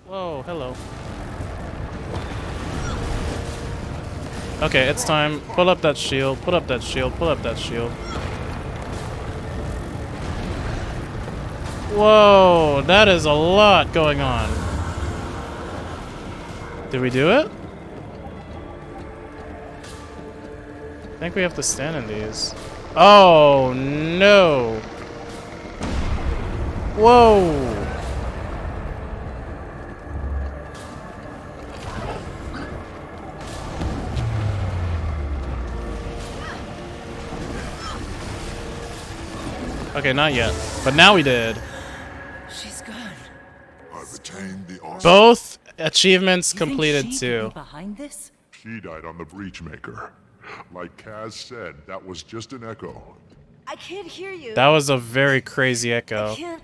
Whoa, hello. Okay, it's time. Pull up that shield, pull up that shield, pull up that shield. Whoa, that is a lot going on. Did we do it? I think we have to stand in these. Oh, no. Whoa. Okay, not yet. But now we did. She's gone. I've attained the awesome. Both achievements You think completed she could too. be behind this? She died on the Breachmaker. Like Kaz said, that was just an echo. I can't hear you. That was a very crazy I echo. can't.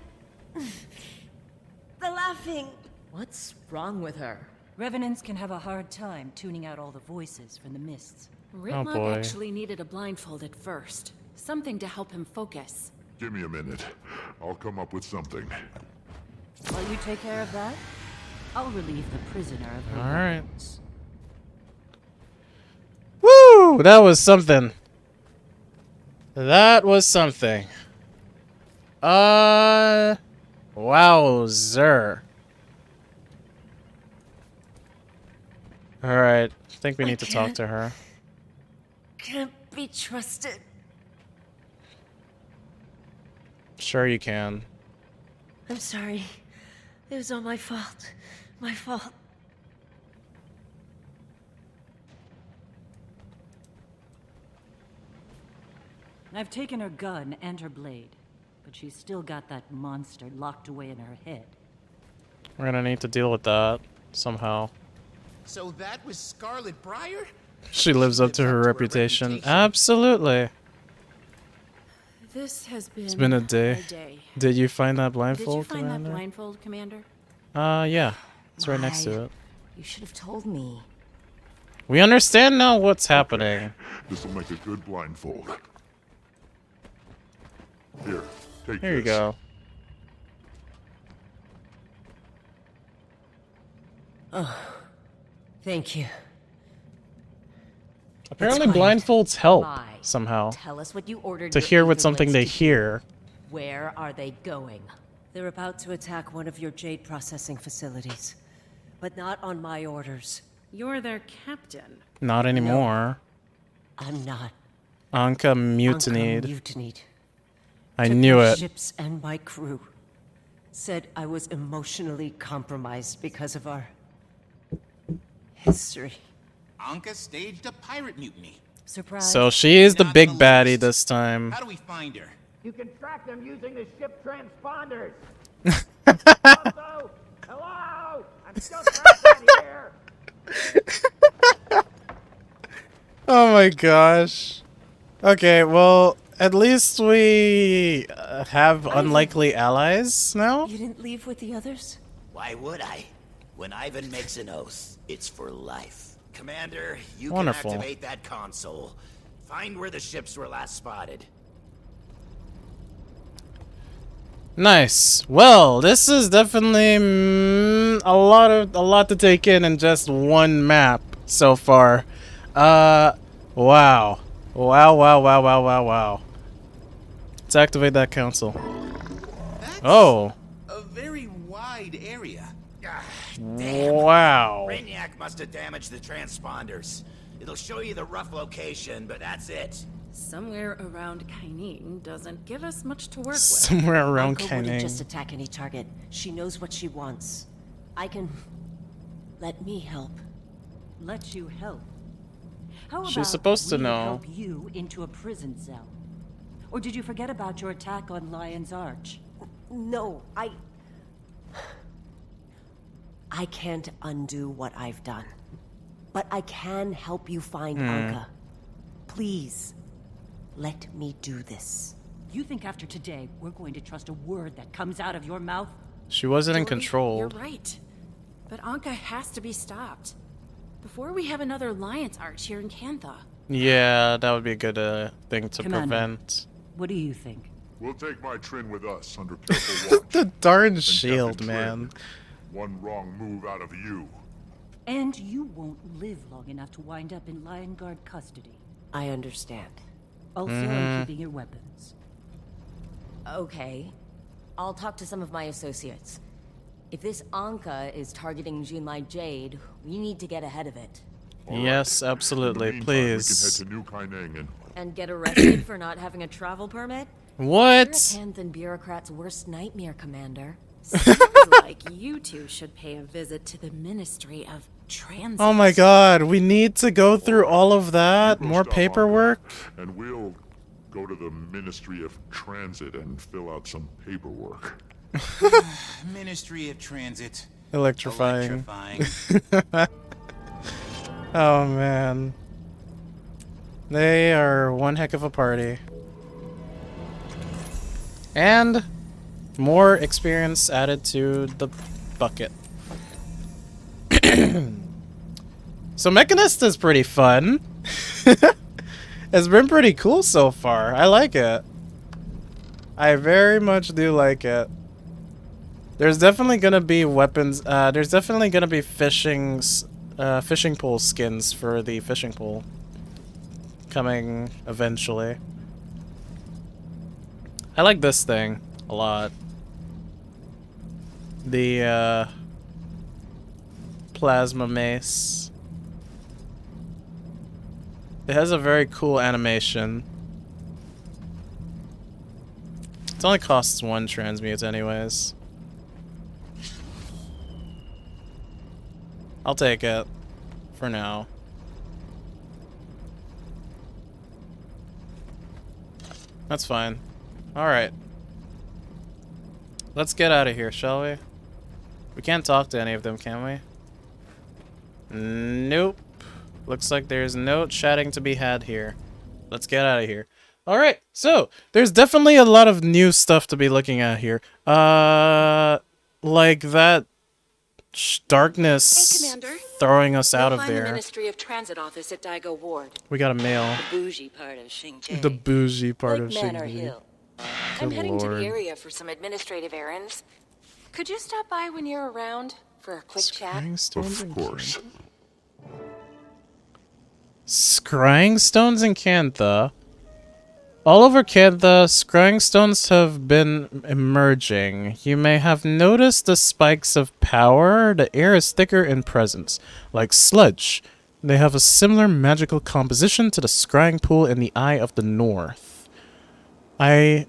The laughing. What's wrong with her? Revenants can have a hard time tuning out all the voices from the mists. Oh, Ritlock boy. actually needed a blindfold at first. Something to help him focus. Give me a minute. I'll come up with something. While you take care of that, I'll relieve the prisoner of her All right. wounds. Woo! That was something. That was something. Wowzer. Alright. I think we need to talk to her. Can't be trusted. Sure you can. I'm sorry. It was all my fault. My fault. I've taken her gun and her blade, but she's still got that monster locked away in her head. We're gonna need to deal with that somehow. So that was Scarlet Briar? She lives up to her reputation. Absolutely. This has been, It's been a day. Did you find that Did you blindfold, find Commander? that blindfold, Commander? Yeah. It's right next to Why? it. You should have told me. We understand now what's happening. This'll make a good blindfold. Here, take Here you this. go. Thank you. Apparently quiet. blindfolds help Why? somehow. Tell us what you ordered. To your hear what Aether something they Blades to do. hear. Where are they going? They're about to attack one of your jade processing facilities. But not on my orders. You're their captain. Not anymore. I'm not. Anka Anka mutinied. mutinied. I Took knew my it. Ships and my crew. Said I was emotionally compromised because of our history. Anka staged a pirate mutiny. Surprise. So she is the Not big the baddie least. this time. How do we find her? You can track them using the ship transponders. Also, hello? I'm still trapped out here. Oh my gosh. Okay, well, at least we have unlikely allies now? You didn't leave with the others? Why would I? When Ivan makes an oath, it's for life. Commander, you Wonderful. can activate that console. Find where the ships were last spotted. Nice. Well, this is definitely a lot to take in just one map so far. Wow. Wow, wow, wow, wow, wow, wow. Let's activate that console. That's Oh. a very wide area. Ah, damn. Wow. Brainiac must have damaged the transponders. It'll show you the rough location, but that's it. Somewhere around Kainin doesn't give us much to work with. Somewhere around Anka wouldn't just Kaning. attack any target. She knows what she wants. I can... Let me help. Let you help. How She's about supposed to we know. help you into a prison cell? Or did you forget about your attack on Lion's Arch? No, I can't undo what I've done. But I can help you find Anka. Please, let me do this. You think after today we're going to trust a word that comes out of your mouth? She wasn't in Dory, control. You're right. But Anka has to be stopped. Before we have another Alliance Arch here in Kantha. Yeah, that would be a good thing to Commander. prevent. What do you think? We'll take my Trin with us under careful watch. The darn Captain shield, Trin, man. one wrong move out of you. And you won't live long enough to wind up in Lion Guard custody. I understand. Also, I'm keeping your weapons. Okay. I'll talk to some of my associates. If this Anka is targeting Junlai Jade, we need to get ahead of it. Yes, absolutely. In the meantime, Please. we can head to New Kaineng And get arrested for not having a travel permit? You're a What? Kanthan bureaucrat's worst nightmare, Commander. Seems like you two should pay a visit to the Ministry of Transit. Oh my god, we need to go through all of that? You go More stop paperwork? Anka, and we'll go to the Ministry of Transit and fill out some paperwork. Ministry of Transit. Electrifying. Electrifying. Oh man. They are one heck of a party. And more experience added to the bucket. So Mechanist is pretty fun. It's been pretty cool so far. I like it. I very much do like it. There's definitely gonna be weapons. There's definitely gonna be fishing pole skins for the fishing pole coming eventually. I like this thing a lot. The plasma mace. It has a very cool animation. It only costs 1 transmute anyways. I'll take it for now. That's fine. Alright. Let's get out of here, shall we? We can't talk to any of them, can we? Nope. Looks like there's no chatting to be had here. Let's get out of here. Alright, so there's definitely a lot of new stuff to be looking at here. Like that darkness throwing us out of Find the there. Ministry of Transit office at Daigo Ward. We got a mail. Bougie part of Xinjiang. The bougie part Lake of Manor Xinjiang. Hill. Good I'm heading to lord. the area for some administrative errands. Could you stop by when you're around for a quick chat? Scrying stones Of and course. Scrying stones in Cantha. All over Cantha, scrying stones have been emerging. You may have noticed the spikes of power. The air is thicker in presence, like sludge. They have a similar magical composition to the scrying pool in the Eye of the North. I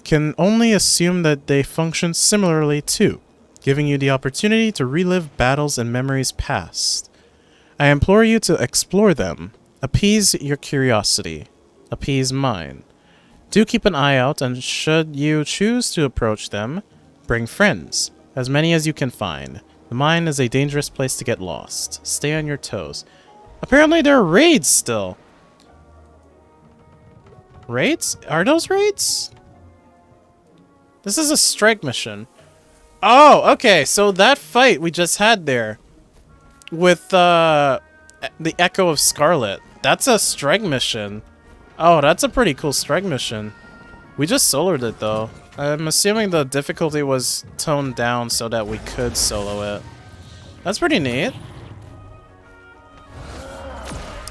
can only assume that they function similarly too, giving you the opportunity to relive battles and memories past. I implore you to explore them. Appease your curiosity. Appease mine. Do keep an eye out, and should you choose to approach them, bring friends. As many as you can find. The mine is a dangerous place to get lost. Stay on your toes. Apparently there are raids still. Raids? Are those raids? This is a strike mission. Oh, okay. So that fight we just had there with the Echo of Scarlet. That's a strike mission. Oh, that's a pretty cool strike mission. We just soloed it though. I'm assuming the difficulty was toned down so that we could solo it. That's pretty neat.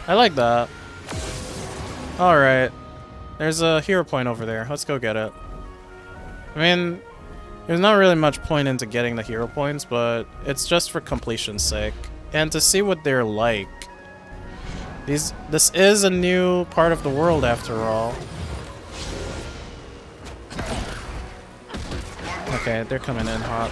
I like that. Alright. There's a hero point over there. Let's go get it. I mean, there's not really much point into getting the hero points, but it's just for completion's sake. And to see what they're like. This is a new part of the world after all. Okay, they're coming in hot.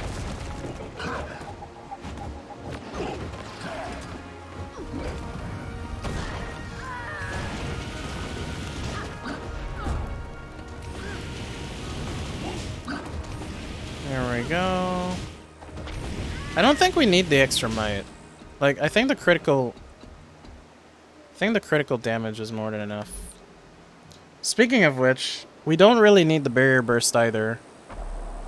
There we go. I don't think we need the extra might. Like, I think the critical damage is more than enough. Speaking of which, we don't really need the barrier burst either.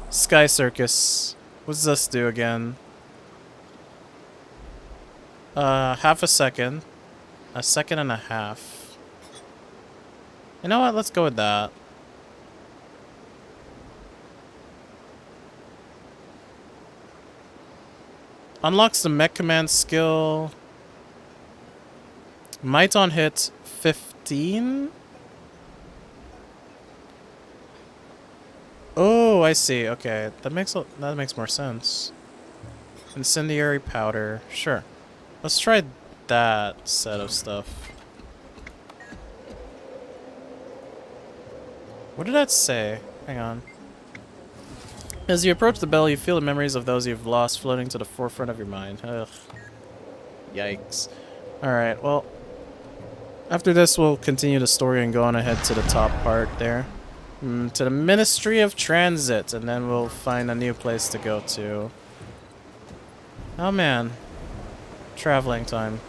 Sky Circus. What does this do again? Half a second. A second and a half. You know what? Let's go with that. Unlocks the mech command skill. Might on hit 15? Oh, I see. Okay, that makes more sense. Incendiary powder. Sure. Let's try that set of stuff. What did that say? Hang on. As you approach the bell, you feel the memories of those you've lost floating to the forefront of your mind. Ugh. Yikes. Alright, well, after this, we'll continue the story and go on ahead to the top part there. To the Ministry of Transit, and then we'll find a new place to go to. Oh man. Traveling time.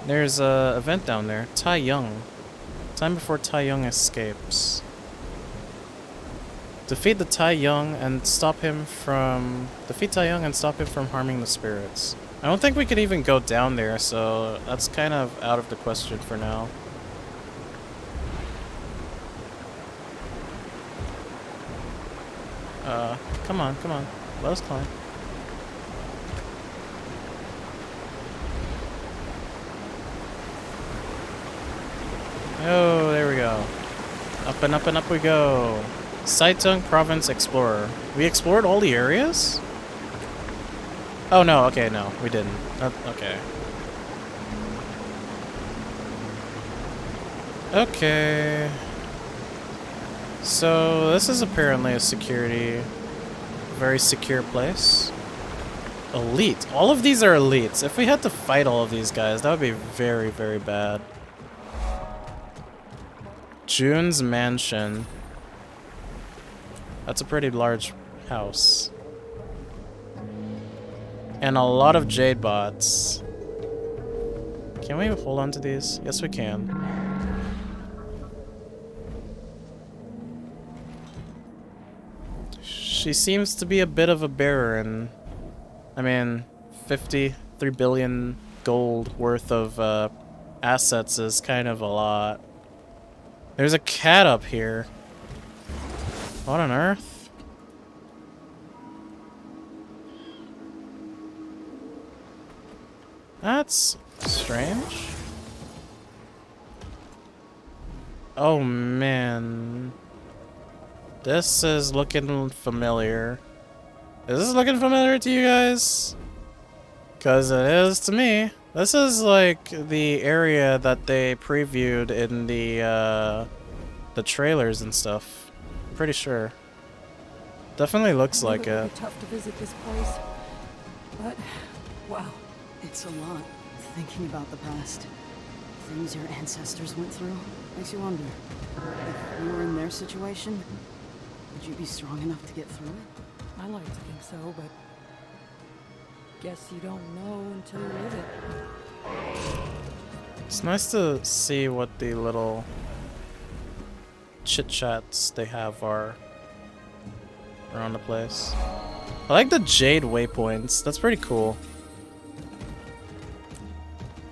There's a event down there. Tai Young. Time before Tai Young escapes. Defeat Tai Young and stop him from harming the spirits. I don't think we could even go down there, so that's kind of out of the question for now. Come on, come on. Let us climb. Oh, there we go. Up and up and up we go. Saitung Province Explorer. We explored all the areas? Oh no, okay, no, we didn't. Okay. Okay. So, this is apparently a very secure place. Elite. All of these are elites. If we had to fight all of these guys, that would be very, very bad. June's Mansion. That's a pretty large house. And a lot of Jade bots. Can we hold on to these? Yes, we can. She seems to be a bit of a bearer, and I mean, 53 billion gold worth of assets is kind of a lot. There's a cat up here. What on earth? That's strange. Oh man. This is looking familiar. Is this looking familiar to you guys? Because it is to me. This is like the area that they previewed in the trailers and stuff. Pretty sure. Definitely looks like it. It's tough to visit this place, but wow, it's a lot. Thinking about the past, things your ancestors went through, makes you wonder. If you were in their situation, would you be strong enough to get through it? I like to think so, but guess you don't know until you live it. It's nice to see what the little chit-chats they have are around the place. I like the jade waypoints. That's pretty cool.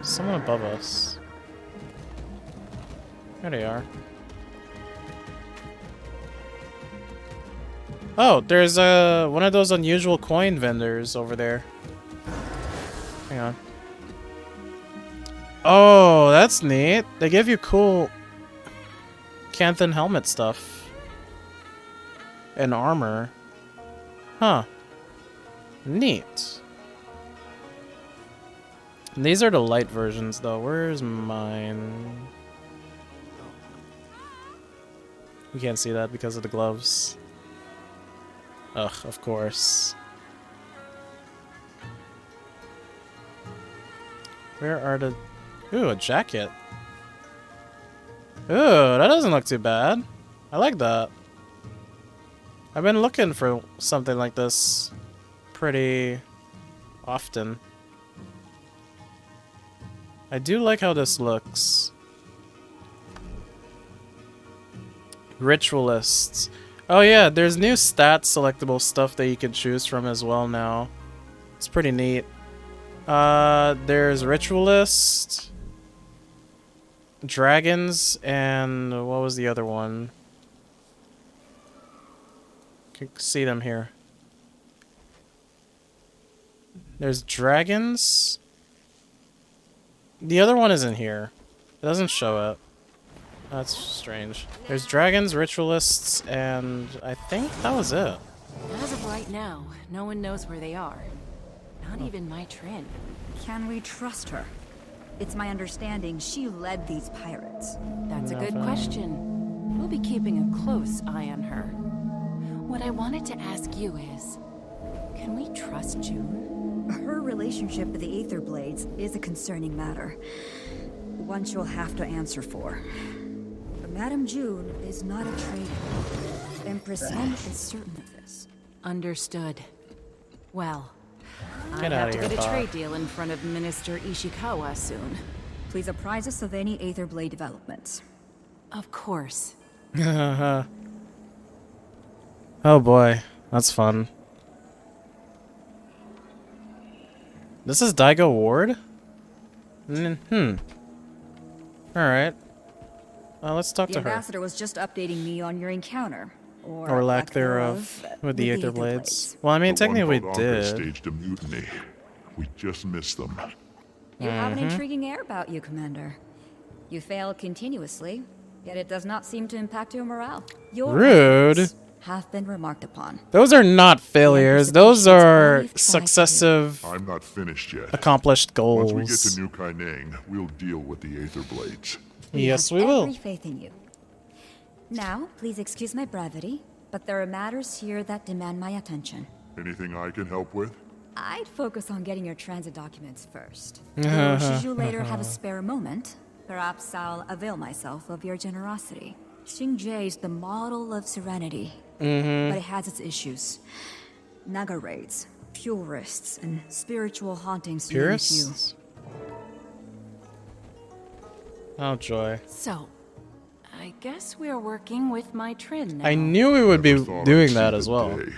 Someone above us. There they are. Oh, there's one of those unusual coin vendors over there. Hang on. Oh, that's neat. They give you cool Canthan helmet stuff. And armor. Huh. Neat. And these are the light versions, though. Where's mine? We can't see that because of the gloves. Ugh, of course. Where are the... Ooh, a jacket. Ooh, that doesn't look too bad. I like that. I've been looking for something like this pretty often. I do like how this looks. Ritualists. Oh yeah, there's new stat selectable stuff that you can choose from as well now. It's pretty neat. There's Ritualist, Dragons, and what was the other one? You can see them here. There's dragons. The other one isn't here. It doesn't show up. That's strange. There's dragons, ritualists, and I think that was it. As of right now, no one knows where they are. Not even my Trin. Can we trust her? It's my understanding she led these pirates. That's a good question. We'll be keeping a close eye on her. What I wanted to ask you is, can we trust June? Her relationship with the Aether Blades is a concerning matter. One she'll have to answer for. But Madame June is not a traitor. Empress Yen is certain of this. Understood. Well, Get I out have to of here, get a Bob. trade deal in front of Minister Ishikawa soon. Please apprise us of any Aether Blade developments. Of course. Oh boy, that's fun. This is Daigo Ward? Alright. Let's talk The to her. ambassador was just updating me on your encounter. Or lack thereof with the Aether Blades. Well, I mean, The one technically we called Anka did. staged a mutiny. We just missed them. You have an intriguing air about you, Commander. You fail continuously, yet it does not seem to impact your morale. Your Rude. efforts have been remarked upon. Those are not failures. Those are successive, I'm not finished yet. accomplished Once we get goals. to New Kaineng, we'll deal with the Aether Blades. Yes, have we will. Every faith in you. Now, please excuse my brevity, but there are matters here that demand my attention. Anything I can help with? I'd focus on getting your transit documents first. Though, should you later have a spare moment, perhaps I'll avail myself of your generosity. Xingjie is the model of serenity, but it has its issues. Naga raids, purists, and spiritual hauntings to name a few. Purists? Oh, joy. So, I guess we're working with my Trin now. I knew we would be Never thought I'd doing see that the as well. day.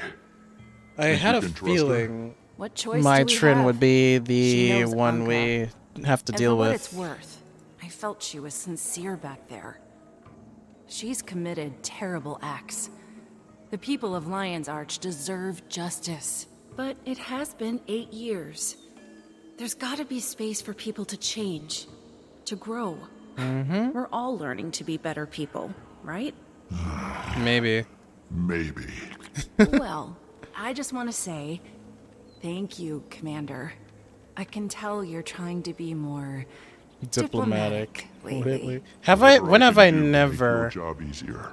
I Think had we a can trust her? feeling What choice my do we Trin have? would be She the knows one Anka. we have to And deal for what with. it's worth, I felt she was sincere back there. She's committed terrible acts. The people of Lion's Arch deserve justice. But it has been 8 years. There's gotta be space for people to change, to grow. We're all learning to be better people, right? Maybe. Maybe. Well, I just want to say, thank you, Commander. I can tell you're trying to be more Diplomatic. lately. Lately. Have I? When have I can do to make never? your job easier.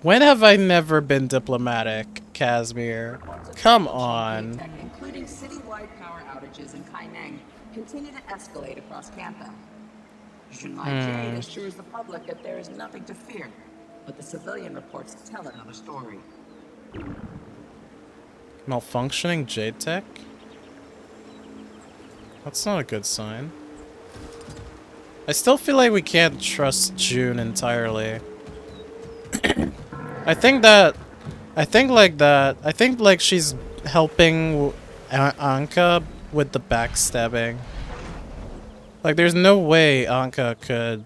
When have I never been diplomatic, Casimir? Come on. Including citywide power outages in Kaineng, continue to escalate across Kantha. Junlai Jade assures the public that there is nothing to fear, but the civilian reports tell another story. Malfunctioning Jade Tech? That's not a good sign. I still feel like we can't trust June entirely. I think like she's helping Anka with the backstabbing. Like, there's no way Anka could,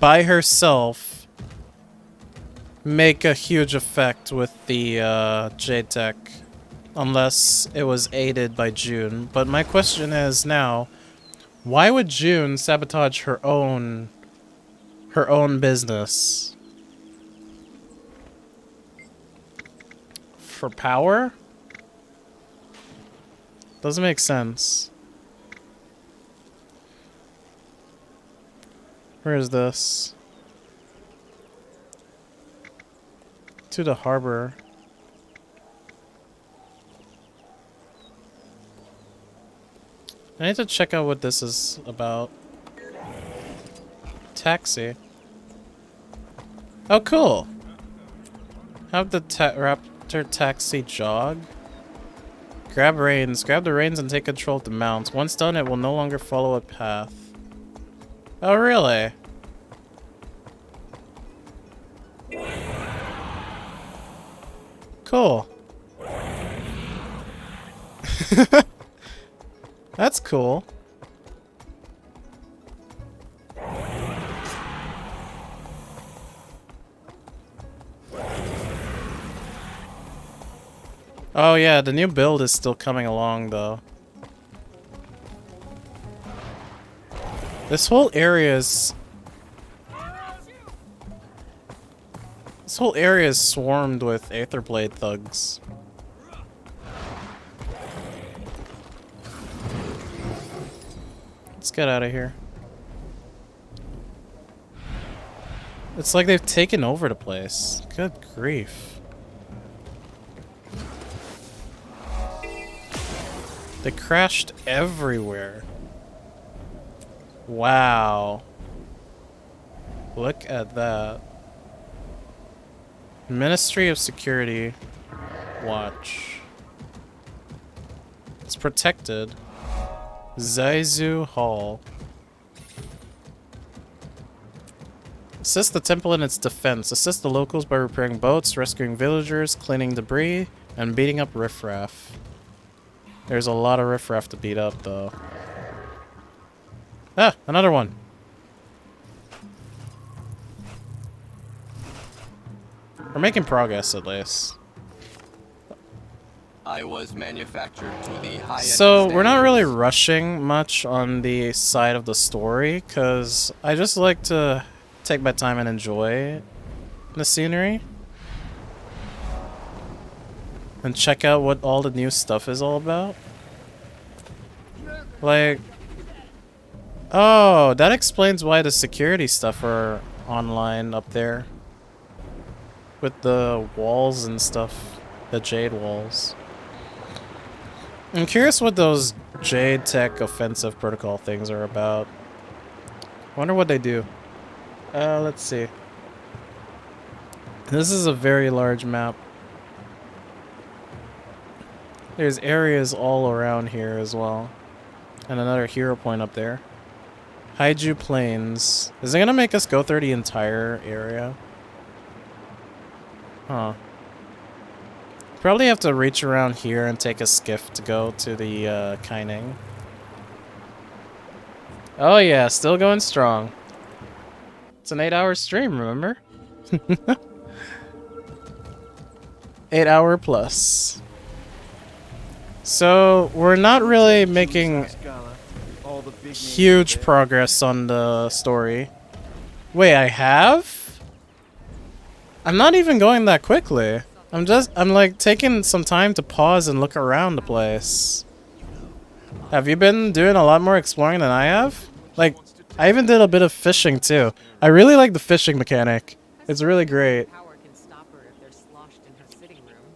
by herself, make a huge effect with the Jade Tech, unless it was aided by June. But my question is now, why would June sabotage her own business? For power? Doesn't make sense. Where is this? To the harbor. I need to check out what this is about. Taxi. Oh, cool. Have the Raptor taxi jog. Grab reins. Grab the reins and take control of the mount. Once done, it will no longer follow a path. Oh, really? Cool. That's cool. Oh yeah, the new build is still coming along though. This whole area is... This whole area is swarmed with Aetherblade thugs. Let's get out of here. It's like they've taken over the place. Good grief. They crashed everywhere. Wow. Look at that. Ministry of Security Watch. It's protected. Zaizu Hall. Assist the temple in its defense. Assist the locals by repairing boats, rescuing villagers, cleaning debris, and beating up riffraff. There's a lot of riffraff to beat up, though. Ah, another one. We're making progress, at least. I was manufactured to the highest So, we're not really standards. rushing much on the side of the story, because I just like to take my time and enjoy the scenery. And check out what all the new stuff is all about. Like... Oh, that explains why the security stuff are online up there. With the walls and stuff. The jade walls. I'm curious what those Jade Tech offensive protocol things are about. Wonder what they do. Let's see. This is a very large map. There's areas all around here as well. And another hero point up there. Haiju Plains. Is it gonna make us go through the entire area? Huh. Probably have to reach around here and take a skiff to go to the Kaining. Oh yeah, still going strong. It's an 8-hour stream, remember? 8 hour plus. So, we're not really making huge progress on the story. Wait, I have? I'm not even going that quickly. I'm like taking some time to pause and look around the place. Have you been doing a lot more exploring than I have? Like, I even did a bit of fishing too. I really like the fishing mechanic. It's really great.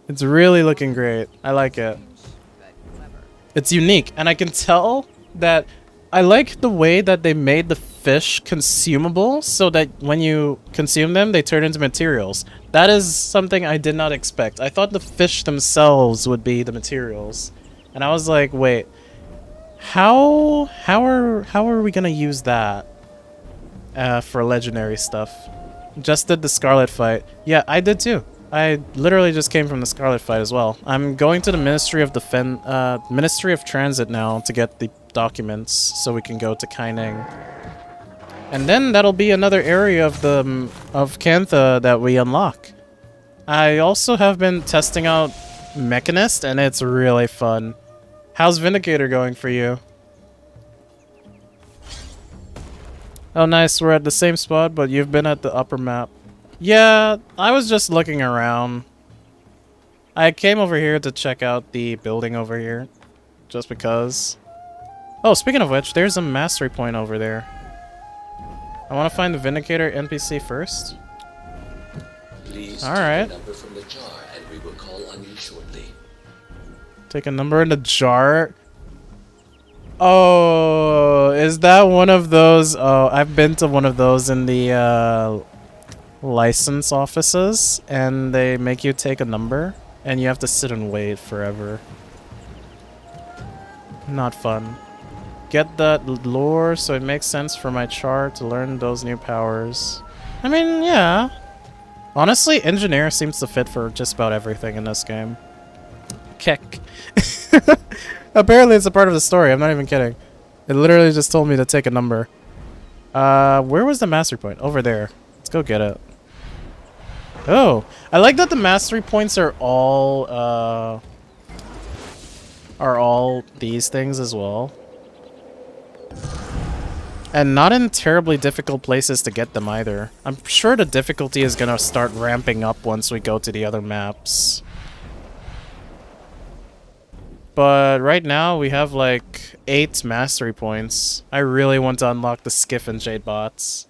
It's really looking great. I like it. It's unique, and I can tell that I like the way that they made the fish consumable so that when you consume them, they turn into materials. That is something I did not expect. I thought the fish themselves would be the materials. And I was like, wait, how are we gonna use that for legendary stuff? Just did the Scarlet fight. Yeah, I did too. I literally just came from the Scarlet fight as well. I'm going to the Ministry of Ministry of Transit now to get the documents so we can go to Kaining. And then that'll be another area of Cantha that we unlock. I also have been testing out Mechanist, and it's really fun. How's Vindicator going for you? Oh nice, we're at the same spot, but you've been at the upper map. Yeah, I was just looking around. I came over here to check out the building over here, just because. Oh, speaking of which, there's a mastery point over there. I want to find the Vindicator NPC first. Alright. Take a number in the jar. Oh, is that one of those? Oh, I've been to one of those in the license offices, and they make you take a number, and you have to sit and wait forever. Not fun. Get that lore so it makes sense for my chart to learn those new powers. I mean, yeah. Honestly, engineer seems to fit for just about everything in this game. Keck. Apparently it's a part of the story, I'm not even kidding. It literally just told me to take a number. Where was the mastery point? Over there. Let's go get it. Oh, I like that the mastery points are all are all these things as well. And not in terribly difficult places to get them either. I'm sure the difficulty is gonna start ramping up once we go to the other maps. But right now we have like 8 mastery points. I really want to unlock the Skiff and Jade bots.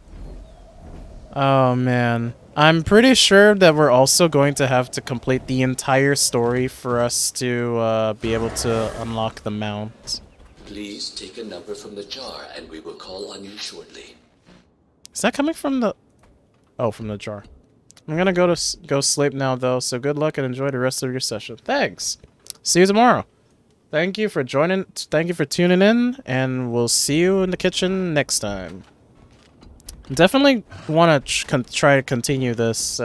Oh man. I'm pretty sure that we're also going to have to complete the entire story for us to be able to unlock the mount. Please take a number from the jar and we will call on you shortly. Is that coming from the... Oh, from the jar. I'm gonna go sleep now though, so good luck and enjoy the rest of your session. Thanks! See you tomorrow. Thank you for joining, thank you for tuning in, and we'll see you in the kitchen next time. Definitely want to try to continue this,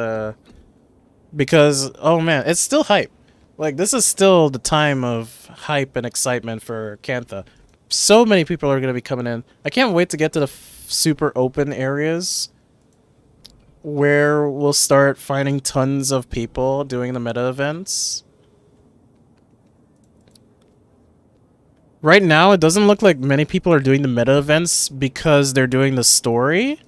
because, oh man, it's still hype. Like, this is still the time of hype and excitement for Cantha. So many people are going to be coming in. I can't wait to get to the super open areas where we'll start finding tons of people doing the meta events. Right now, it doesn't look like many people are doing the meta events because they're doing the story.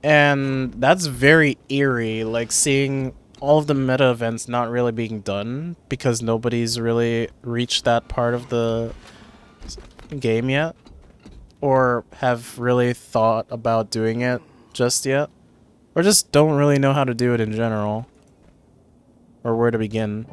And that's very eerie, like seeing all of the meta events not really being done because nobody's really reached that part of the game yet. Or have really thought about doing it just yet. Or just don't really know how to do it in general. Or where to begin.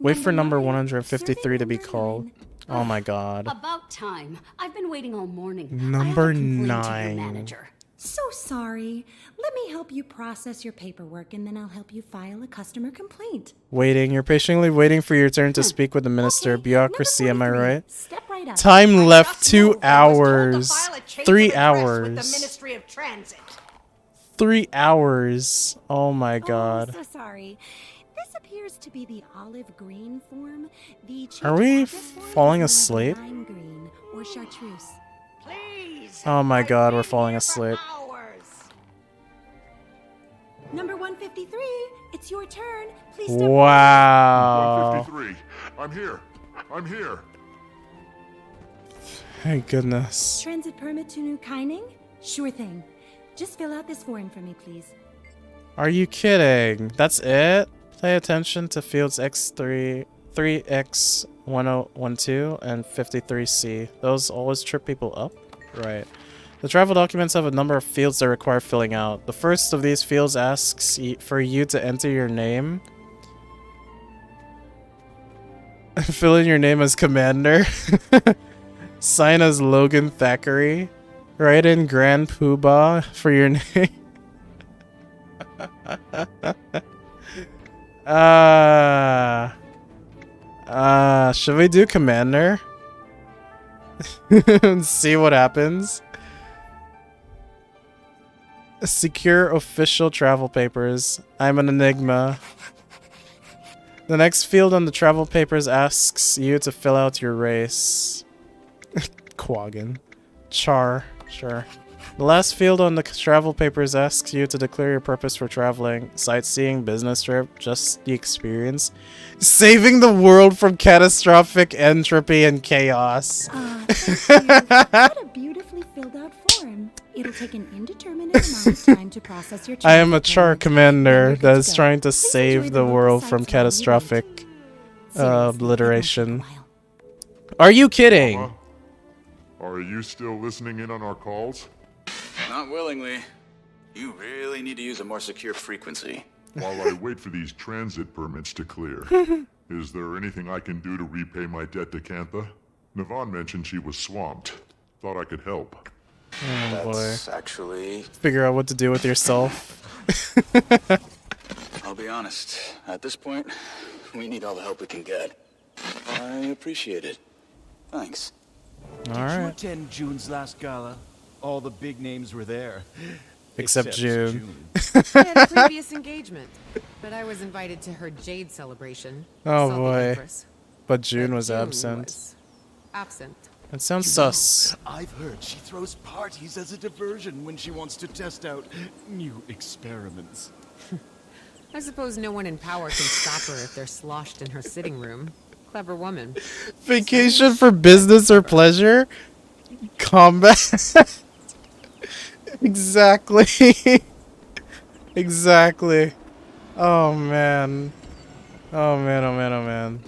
Wait for number 153 to be called. Oh my god. About time. I've been waiting all morning. Number I have a complaint to 9. your manager. So sorry. Let me help you process your paperwork and then I'll help you file a customer complaint. Waiting. You're patiently waiting for your turn to speak with the minister. Okay. Bureaucracy, am I right? Step right up. Time left 2 hours. 3 hours. With the Ministry of Transit. 3 hours. Oh my god. Oh, so sorry. This appears to be the olive green form. The Are we falling asleep? Lime green or chartreuse. Please. Oh my god, we're falling asleep. Number 153, it's your turn. Please step wow. 153. I'm here. I'm here. Thank goodness. Transit permit to New Kaining? Sure thing. Just fill out this form for me, please. Are you kidding? That's it? Pay attention to fields X3, 3X1012, and 53C. Those always trip people up? Right. The travel documents have a number of fields that require filling out. The first of these fields asks for you to enter your name. Fill in your name as Commander. Sign as Logan Thackeray. Write in Grand Poobah for your name. Should we do Commander? See what happens. Secure official travel papers. I'm an enigma. The next field on the travel papers asks you to fill out your race. Quaggan. Char. Sure. The last field on the travel papers asks you to declare your purpose for traveling. Sightseeing, business trip, just the experience. Saving the world from catastrophic entropy and chaos. What a beautifully filled out form. It'll take an indeterminate amount of time to process your I am a Char commander that is trying to save the world from catastrophic obliteration. Are you kidding? Are you still listening in on our calls? Not willingly. You really need to use a more secure frequency. While I wait for these transit permits to clear, is there anything I can do to repay my debt to Cantha? Navon mentioned she was swamped. Thought I could help. Oh That's boy. Actually... Figure out what to do with yourself. I'll be honest. At this point, we need all the help we can get. I appreciate it. Thanks. Did you attend June's last gala? All the big names were there. Except June. I had a previous engagement, but I was invited to her Jade celebration. Oh Saw the boy. Empress. But June was June absent. was absent. That sounds You sus. know, I've heard she throws parties as a diversion when she wants to test out new experiments. I suppose no one in power can stop her if they're sloshed in her sitting room. clever woman. Vacation for business or pleasure? Combat? Exactly. Exactly. Oh man. Oh man, oh man, oh man.